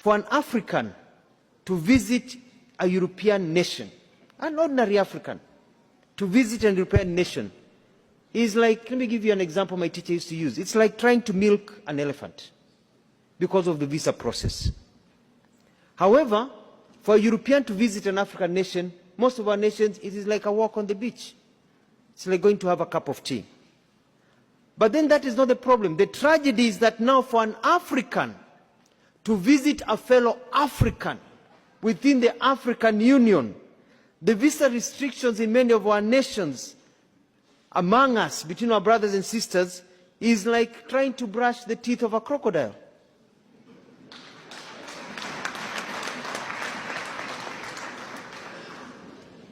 For an African to visit a European nation, an ordinary African, to visit a European nation is like, let me give you an example my teacher used to use. It's like trying to milk an elephant because of the visa process. However, for a European to visit an African nation, most of our nations, it is like a walk on the beach. It's like going to have a cup of tea. But then that is not the problem. The tragedy is that now for an African to visit a fellow African within the African Union, the visa restrictions in many of our nations, among us, between our brothers and sisters, is like trying to brush the teeth of a crocodile.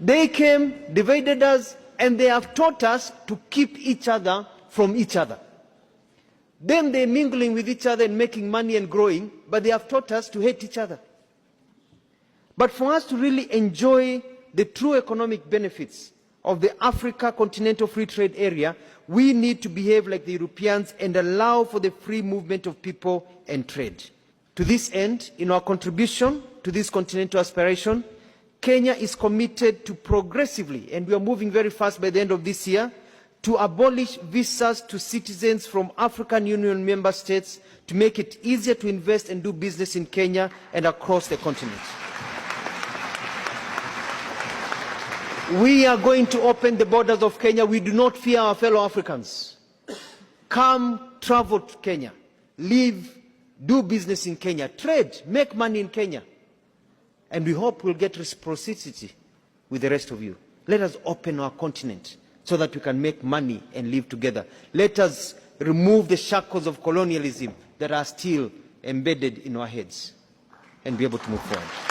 They came, divided us, and they have taught us to keep each other from each other. Them, they're mingling with each other and making money and growing, but they have taught us to hate each other. But for us to really enjoy the true economic benefits of the Africa Continental Free Trade Area, we need to behave like the Europeans and allow for the free movement of people and trade. To this end, in our contribution to this continental aspiration, Kenya is committed to progressively, and we are moving very fast by the end of this year, to abolish visas to citizens from African Union member states to make it easier to invest and do business in Kenya and across the continent. We are going to open the borders of Kenya. We do not fear our fellow Africans. Come, travel to Kenya, live, do business in Kenya, trade, make money in Kenya. And we hope we'll get reciprocity with the rest of you. Let us open our continent so that we can make money and live together. Let us remove the shackles of colonialism that are still embedded in our heads and be able to move forward.